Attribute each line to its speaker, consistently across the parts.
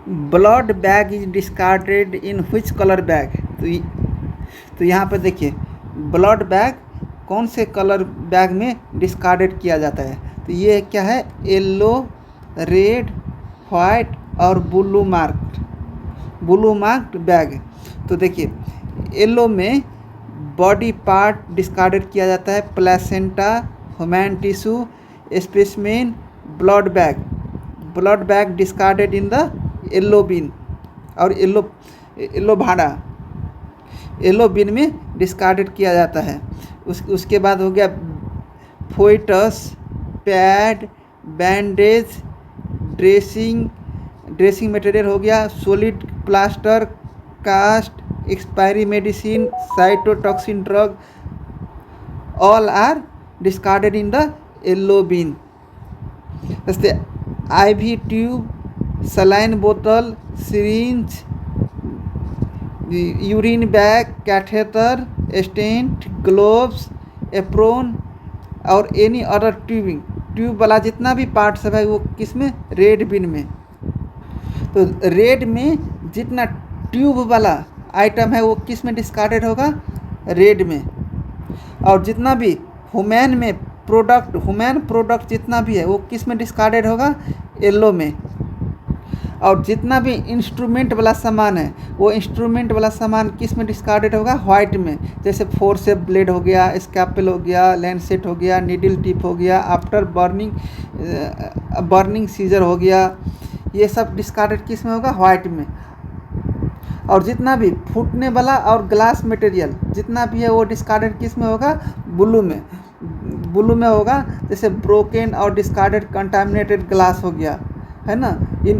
Speaker 1: Blood bag is discarded in which colour bag. तो यहाँ पर देखिए ब्लड बैग कौन से कलर बैग में डिस्कार्डेड किया जाता है। तो ये क्या है, येलो, रेड, वाइट और ब्लू मार्क्ड बैग। तो देखिए येलो में बॉडी पार्ट डिस्कार्डेड किया जाता है, placenta, human tissue, specimen, blood bag discarded in the yellow bin, और येलो भाड़ा येलो बिन में डिस्कार्डेड किया जाता है। उसके बाद हो गया foetus, pad, bandage, dressing material हो गया, solid plaster, cast, expiry medicine, cytotoxin drug, all are discarded in the yellow bin. जैसे IV ट्यूब, सलाइन बोतल, syringe, urine bag, catheter, stent, gloves, apron और एनी अदर ट्यूब वाला जितना भी parts है वो किस में, रेड बिन में। तो रेड में जितना ट्यूब वाला आइटम है वो किस में डिस्कार्डेड होगा, रेड में। और जितना भी ह्यूमन प्रोडक्ट जितना भी है वो किस में डिस्कार्डेड होगा, येलो में। और जितना भी इंस्ट्रूमेंट वाला सामान है वो इंस्ट्रूमेंट वाला सामान किस में डिस्कार्डेड होगा, वाइट में। जैसे फोर्सेप ब्लेड हो गया, स्कैपल हो गया, लैंसेट हो गया, नीडल टिप हो गया, आफ्टर बर्निंग सीजर हो गया, ये सब डिस्कार्डेड किस में होगा, वाइट में। और जितना भी फूटने वाला और ग्लास मटेरियल जितना भी है वो डिस्कार्डेड किस में होगा, ब्लू में होगा। जैसे ब्रोकन और डिस्कार्डेड कंटामिनेटेड ग्लास हो गया, है ना। इन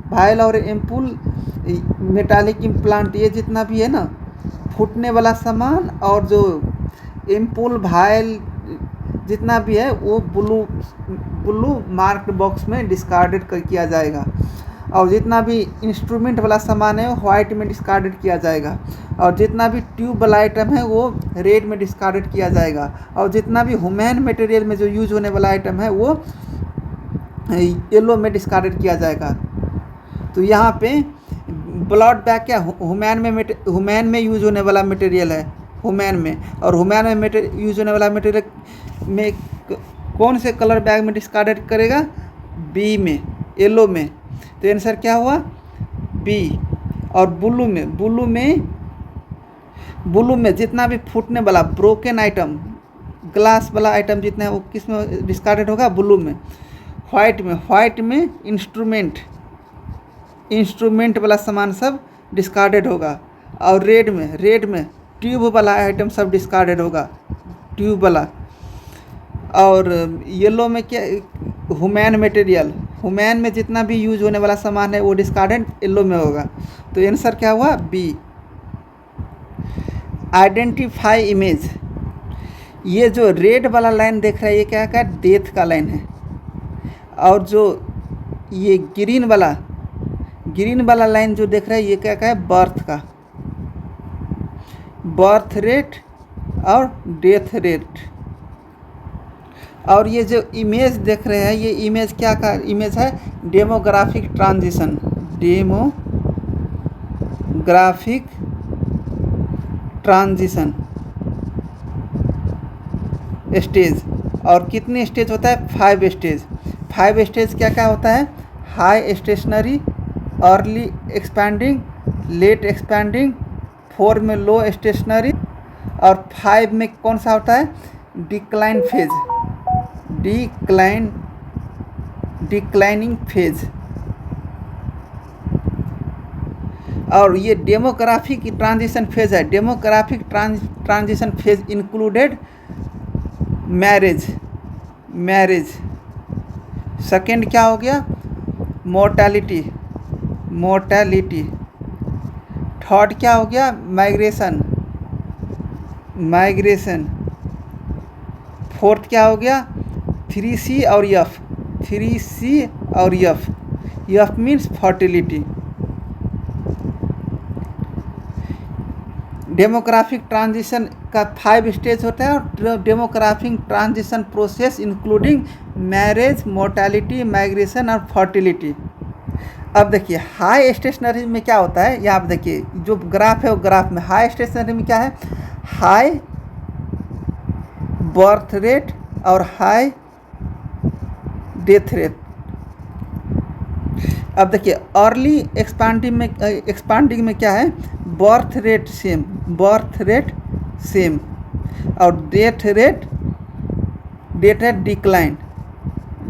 Speaker 1: भायल और एम्पुल, मेटालिक इम्प्लांट, ये जितना भी है ना फूटने वाला सामान और जो एम्पुल भायल जितना भी है वो ब्लू मार्क्ड बॉक्स में डिस्कार्डेड किया जाएगा। और जितना भी इंस्ट्रूमेंट वाला सामान है वो वाइट में डिस्कार्डेड किया जाएगा। और जितना भी ट्यूब वाला आइटम है वो रेड में डिस्कार्डेड किया जाएगा। और जितना भी ह्यूमन मटेरियल में जो यूज होने वाला आइटम है वो येलो में डिस्कार्डेड किया जाएगा। तो यहाँ पे ब्लड बैग क्या ह्यूमन में यूज होने वाला मटेरियल है, ह्यूमन में। और ह्यूमन में यूज होने वाला मटेरियल में कौन से कलर बैग में डिस्कार्डेड करेगा, बी में, येलो में। तो आंसर क्या हुआ, बी। और ब्लू में जितना भी फूटने वाला ब्रोकन आइटम, ग्लास वाला आइटम जितना है वो किस में डिस्कार्डेड होगा, ब्लू में। वाइट में इंस्ट्रूमेंट वाला सामान सब डिस्कार्डेड होगा। और रेड में ट्यूब वाला आइटम सब डिस्कार्डेड होगा, ट्यूब वाला। और येलो में क्या, ह्यूमन में जितना भी यूज होने वाला सामान है वो डिस्कार्डेड येलो में होगा। तो आंसर क्या हुआ, बी। आइडेंटिफाई इमेज, ये जो रेड वाला लाइन देख रहा है ये क्या है, डेथ का लाइन है। और जो ये ग्रीन वाला लाइन जो देख रहा है ये क्या है, बर्थ रेट और डेथ रेट। और ये जो इमेज देख रहे हैं ये इमेज क्या का इमेज है, डेमोग्राफिक ट्रांजिशन स्टेज। और कितने स्टेज होता है, 5 स्टेज क्या क्या होता है, high stationary, early expanding, late expanding, 4 में लो स्टेशनरी, और 5 में कौन सा होता है, डिक्लाइनिंग फेज। और ये डेमोग्राफिक ट्रांजिशन फेज है। Demographic transition phase included marriage. Second क्या हो गया, मोर्टैलिटी। थर्ड क्या हो गया, माइग्रेशन। फोर्थ क्या हो गया, 3C और F means fertility. Demographic transition का 5 स्टेज होता है, और demographic transition process including marriage, mortality, migration और फर्टिलिटी। अब देखिए हाई स्टेशनरी में क्या होता है, यहाँ आप देखिए जो ग्राफ है वो ग्राफ में हाई स्टेशनरी में क्या है, हाई बर्थ रेट और हाई डेथ रेट। अब देखिए अर्ली एक्सपांडिंग में क्या है, बर्थ रेट सेम और डेथ रेट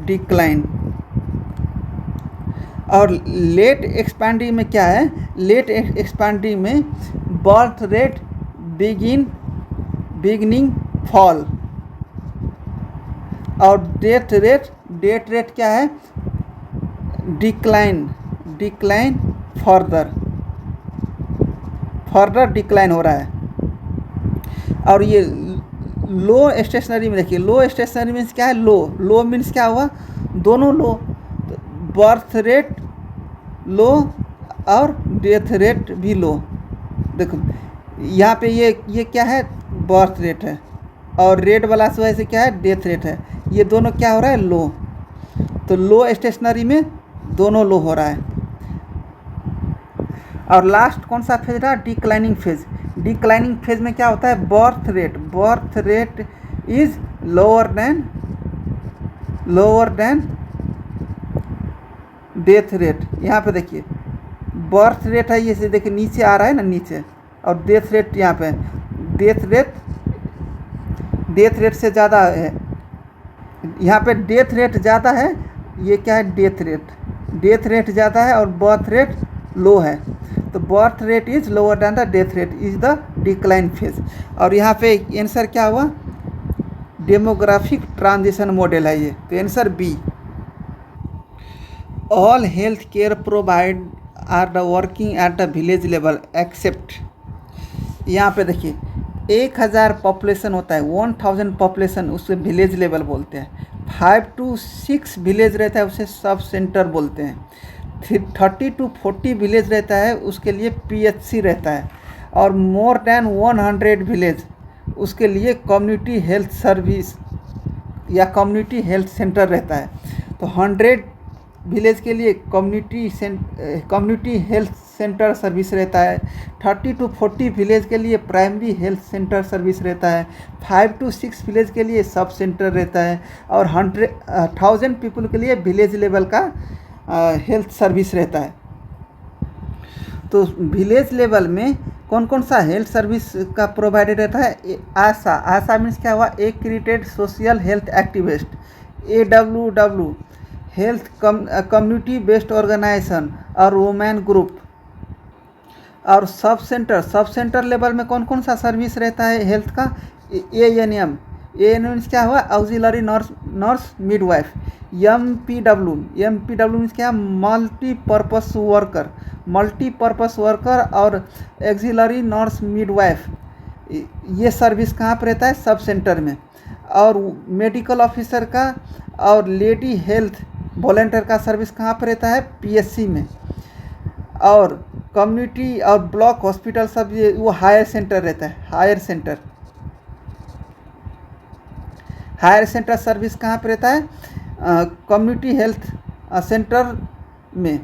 Speaker 1: डिक्लाइन। और लेट एक्सपांडिंग में क्या है, लेट एक्सपांडिंग में बर्थ रेट बिगिनिंग फॉल और डेथ रेट क्या है, डिक्लाइन फर्दर डिक्लाइन हो रहा है। और ये लो स्टेशनरी में देखिए, लो स्टेशनरी मीन्स क्या है, लो मीन्स क्या हुआ, दोनों लो, बर्थ रेट लो और डेथ रेट भी लो। देखो यहाँ पे ये क्या है, बर्थ रेट है, और रेड वाला वजह से क्या है, डेथ रेट है। ये दोनों क्या हो रहा है, लो। तो लो स्टेशनरी में दोनों लो हो रहा है। और लास्ट कौन सा फेज रहा, डिक्लाइनिंग फेज। डिक्लाइनिंग फेज में क्या होता है, birth rate is lower than death rate. यहाँ पे देखिए बर्थ रेट है, ये देखिए नीचे आ रहा है ना, नीचे, और डेथ रेट यहाँ पे, डेथ रेट से ज़्यादा है। यहाँ पे डेथ रेट ज़्यादा है, ये क्या है, डेथ रेट ज़्यादा है और बर्थ रेट लो है। तो birth rate is lower than the death rate is the decline phase. और यहाँ पे आंसर क्या हुआ, डेमोग्राफिक ट्रांजिशन मॉडल है ये, तो answer B. All health care provide are the working at the village level except. यहाँ पे देखिए 1000 पॉपुलेशन होता है, 1000 पॉपुलेशन उसे विलेज लेवल बोलते हैं। 5 to 6 विलेज रहता है उसे सब सेंटर बोलते हैं। 30 to 40 विलेज रहता है उसके लिए PHC रहता है। और मोर देन 100 विलेज उसके लिए कम्युनिटी हेल्थ सर्विस या कम्युनिटी हेल्थ सेंटर रहता है। तो 100 विलेज के लिए कम्युनिटी हेल्थ सेंटर सर्विस रहता है। 30 to 40 विलेज के लिए प्राइमरी हेल्थ सेंटर सर्विस रहता है। 5 to 6 विलेज के लिए सब सेंटर रहता है। और 1000 पीपल के लिए विलेज लेवल का हेल्थ सर्विस रहता है। तो विलेज लेवल में कौन कौन सा हेल्थ सर्विस का प्रोवाइडेड रहता है, आशा मीन्स क्या हुआ, accredited social health activist. AWW health community based organization और वुमेन ग्रुप। और सब सेंटर लेवल में कौन कौन सा सर्विस रहता है हेल्थ का, ANM मीन्स क्या हुआ, auxiliary nurse midwife. MPW means क्या, मल्टीपर्पस वर्कर और ऑक्सिलरी नर्स मिडवाइफ। ये सर्विस कहाँ पर रहता है, सब सेंटर में। और मेडिकल ऑफिसर का और लेडी हेल्थ वॉलंटियर का सर्विस कहाँ पर रहता है, PHC में। और कम्युनिटी और ब्लॉक हॉस्पिटल सब ये वो हायर सेंटर रहता है, हायर सेंटर सर्विस कहाँ पर रहता है, कम्युनिटी हेल्थ सेंटर में।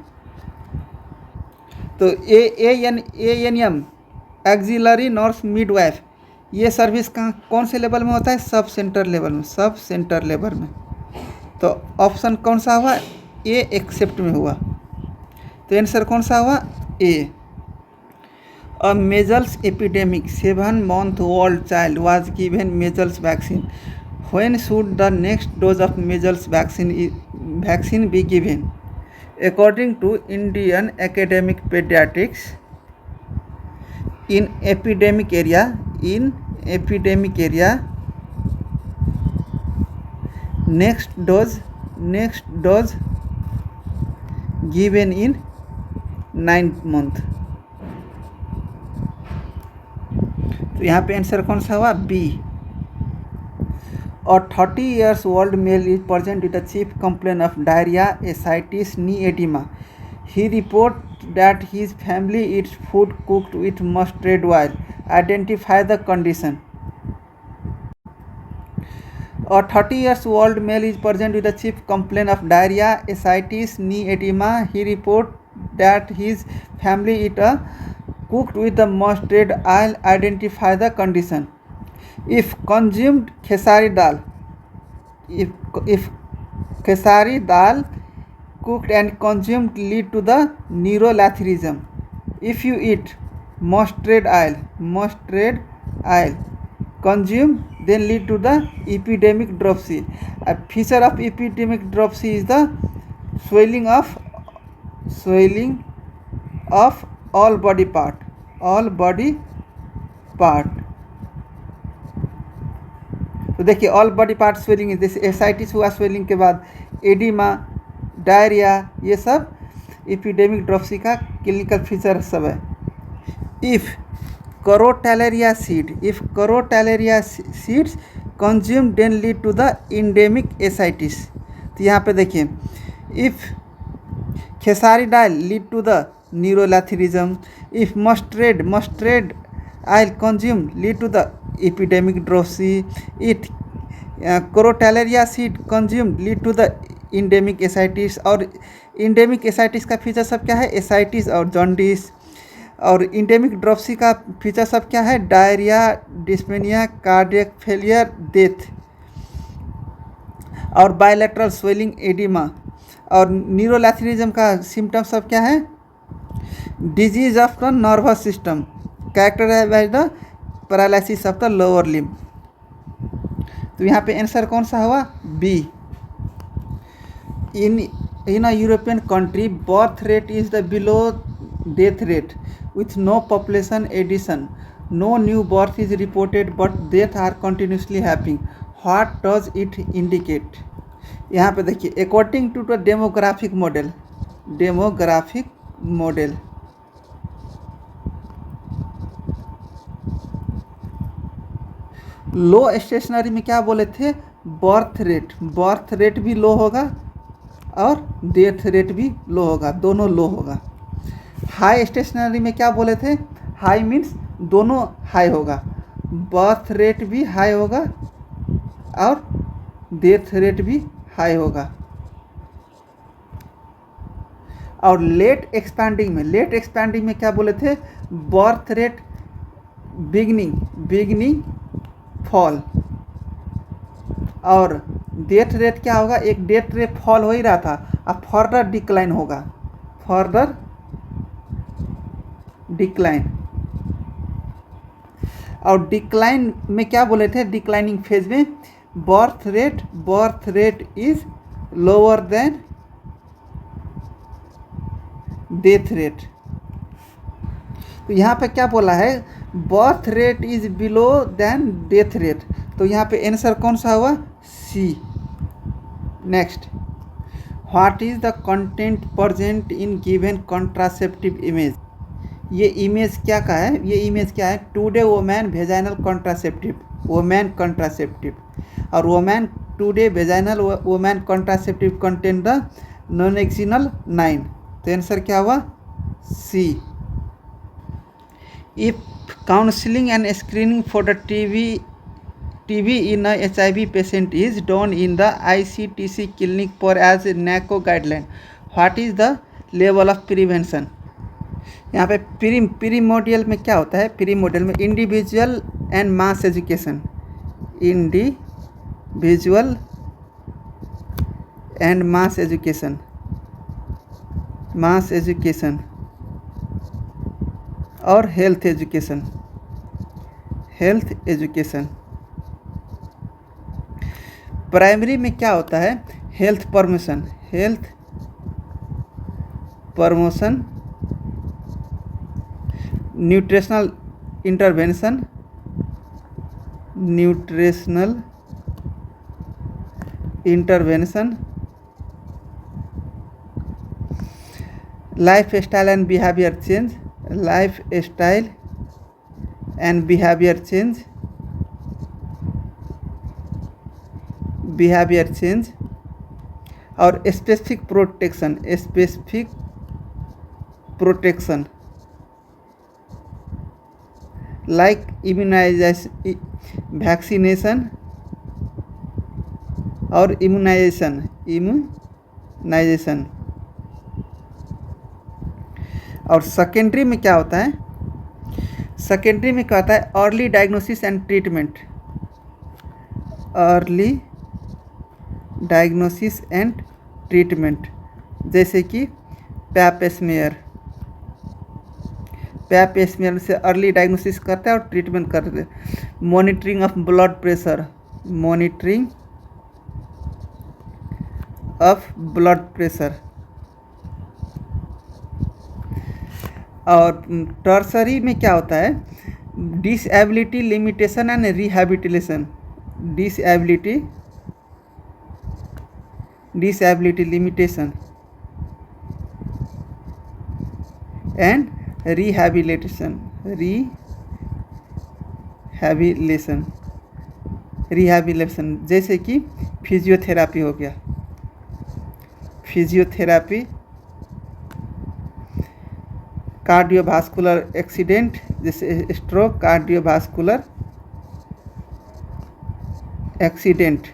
Speaker 1: तो ANM ऑक्सिलरी नर्स मिडवाइफ ये सर्विस कौन से लेवल में होता है, सब सेंटर लेवल में। तो ऑप्शन कौन सा हुआ, A एक्सेप्ट में हुआ। तो आंसर कौन सा हुआ, A। A measles epidemic 7 month old child was given measles vaccine. When should the next dose of measles vaccine be given? According to Indian Academic Pediatrics, in epidemic area, next dose given in 9th month। तो यहाँ पे answer कौन सा हुआ, B। और 30 years old male is present with a chief complaint of diarrhea, ascites, knee edema. He reports that his family eats food cooked with mustard oil. Identify the condition. A 30 years old male is present with a chief complaint of diarrhea, ascites, knee edema. He reports that his family eat a cooked with the mustard oil. Identify the condition. If consumed Khesari dal, if Khesari dal cooked and consumed lead to the neurolathyrism. If you eat mustard oil consume then lead to the epidemic dropsy. A feature of epidemic dropsy is the swelling of all body part. तो देखिए all body part swelling, जैसे ascites हुआ swelling के बाद oedema, diarrhoea, ये सब epidemic dropsy का clinical feature सब है. If crotalaria seeds consume then lead to the endemic ascites. तो यहाँ पे देखिए if khesari dal lead to the neurolathyrism. If mustard oil consume lead to the epidemic dropsy. It Crotalaria seed consumed lead to the endemic ascites. और endemic ascites का feature सब क्या है? ascites और जॉन्डिस. और endemic dropsy का फीचर सब क्या है? Diarrhoea, dyspnoea, cardiac failure, death और बायलैटरल स्वेलिंग, एडिमा. और न्यूरोलैथरिज्म का सिम्टम सब क्या है? Disease of the nervous system, characterised by the paralysis of the lower limb. तो यहाँ पे आंसर कौन सा हुआ? B. In a European country birth rate is the below death rate with no population addition. No new birth is reported but death are continuously happening. What does it indicate? यहाँ पे देखिए according to the demographic model low stationary में क्या बोले थे? Birth rate भी लो होगा और डेथ रेट भी लो होगा, दोनों लो होगा. हाई स्टेशनरी में क्या बोले थे? हाई मीन्स दोनों हाई होगा, बर्थ रेट भी हाई होगा और डेथ रेट भी हाई होगा. और लेट एक्सपैंडिंग में क्या बोले थे? बर्थ रेट बिगनिंग फॉल और डेथ रेट क्या होगा? एक डेथ रेट फॉल हो ही रहा था, अब फर्दर डिक्लाइन होगा, और डिक्लाइन में क्या बोले थे? डिक्लाइनिंग फेज में birth rate is lower than death rate. तो यहाँ पे क्या बोला है? Birth rate is below than death rate. तो यहाँ पे आंसर कौन सा हुआ? C. Next, what is the content present in given contraceptive image? ये इमेज क्या का है? ये इमेज क्या है? टुडे वोमैन वेजाइनल कॉन्ट्रासेप्टिव और woman Today vaginal woman contraceptive content the nonoxynol 9. तो आंसर क्या हुआ? सी. If counseling and screening for the TB in a HIV patient is done in the ICTC clinic per as NACO guideline, what is the level of prevention? यहाँ पे primordial में क्या होता है? Primordial में individual and mass education, mass education और health education. Primary में क्या होता है? Health promotion, nutritional intervention, lifestyle and behaviour change, और specific protection like immunisation, vaccination और इम्यूनाइजेशन। और सेकेंडरी में क्या होता है? सेकेंडरी में क्या होता है? Early diagnosis and treatment. Early diagnosis and treatment, जैसे कि पैप स्मेयर से अर्ली डायग्नोसिस करता है और ट्रीटमेंट करते हैं। Monitoring of blood pressure, monitoring of blood pressure. और टर्सरी में क्या होता है? Disability limitation and rehabilitation. Disability limitation and rehabilitation. जैसे कि फिजियोथेरापी हो गया, फिजियोथेरापी। कार्डियोवास्कुलर एक्सीडेंट जैसे स्ट्रोक, कार्डियोवास्कुलर एक्सीडेंट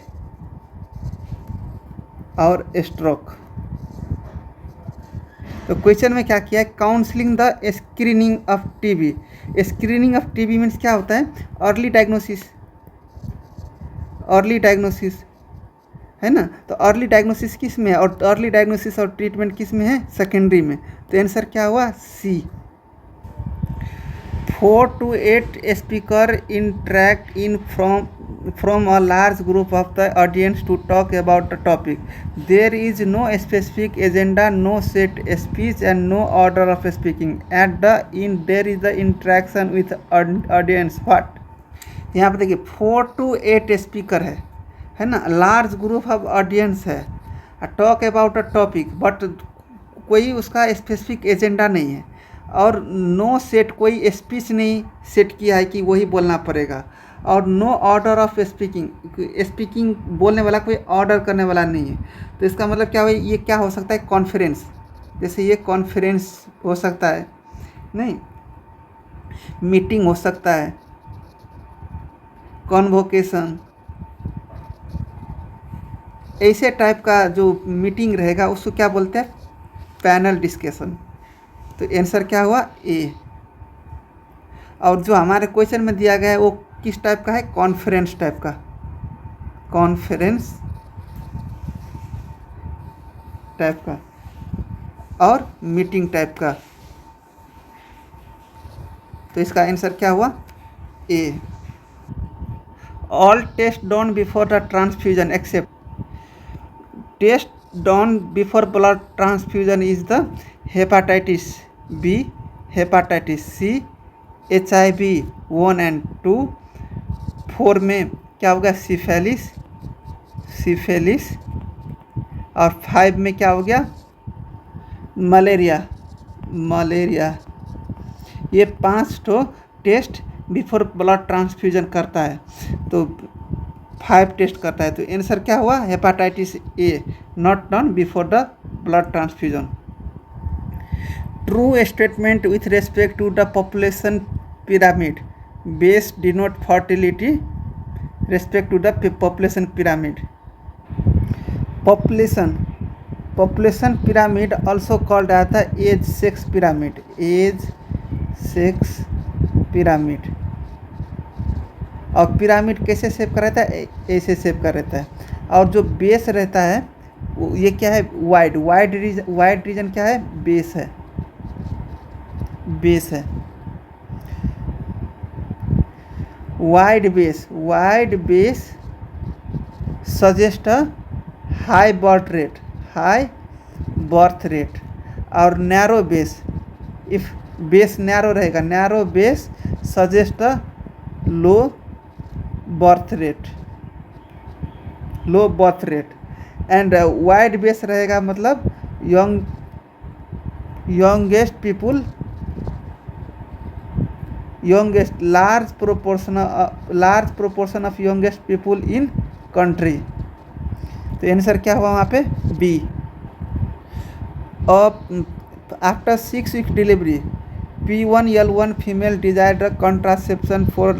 Speaker 1: और स्ट्रोक। तो क्वेश्चन में क्या किया है? Counselling the screening of TB. Screening of TB means क्या होता है? अर्ली डायग्नोसिस है ना। तो अर्ली डायग्नोसिस किस में है? और अर्ली डायग्नोसिस और ट्रीटमेंट किस में है? सेकेंडरी में। तो आंसर क्या हुआ? सी। 4 to 8 speaker interact from a large group of the audience to talk about the topic. There is no specific agenda, no set speech, and no order of speaking. At the end, there is the interaction with audience. What? यहाँ पर देखिए 4 to 8 speaker है ना। Large group of audience है। Talk about a topic, but कोई उसका specific agenda नहीं है। और नो सेट, कोई स्पीच नहीं सेट किया है कि वही बोलना पड़ेगा। और नो ऑर्डर ऑफ स्पीकिंग बोलने वाला कोई ऑर्डर करने वाला नहीं है। तो इसका मतलब क्या हुआ? ये क्या हो सकता है? कॉन्फ्रेंस। जैसे ये कॉन्फ्रेंस हो सकता है, नहीं, मीटिंग हो सकता है, कॉन्वोकेशन, ऐसे टाइप का जो मीटिंग रहेगा उसको क्या बोलते हैं? Panel discussion. तो आंसर क्या हुआ? ए। और जो हमारे क्वेश्चन में दिया गया है वो किस टाइप का है? कॉन्फ्रेंस टाइप का, कॉन्फ्रेंस टाइप का और मीटिंग टाइप का। तो इसका आंसर क्या हुआ? A. All test done before the transfusion except test done before blood transfusion is the hepatitis B, hepatitis C, HIV 1 and 2, 4 में क्या होगा? सिफेलिस और 5 में क्या हो गया? मलेरिया। ये 5 तो टेस्ट बिफोर ब्लड ट्रांसफ्यूजन करता है, तो 5 टेस्ट करता है। तो आंसर क्या हुआ? Hepatitis A, not done before the blood transfusion. True statement with respect to the population pyramid. Base denote fertility respect to the population pyramid. Population pyramid also called आता है एज सेक्स पिरामिड। और pyramid कैसे shape कर रहता है? ऐसे shape कर रहता है। और जो बेस रहता है ये क्या है? वाइड रीजन क्या है? बेस है। Wide base suggest a high birth rate. और narrow base, if base narrow रहेगा, narrow base suggest a low birth rate. And wide base रहेगा मतलब large proportion of youngest people in country. तो answer क्या हुआ वहाँ पे? B. After 6 week delivery P1L1 female desired drug contraception for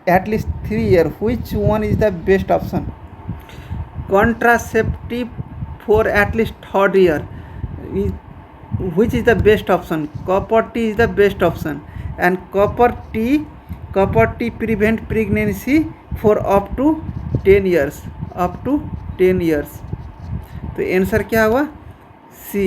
Speaker 1: at least 3 years. Which one is the best option? Contraceptive for at least third year. Which is the best option? Copper T is the best option, and copper T prevent pregnancy for up to 10 years. तो answer क्या हुआ? सी,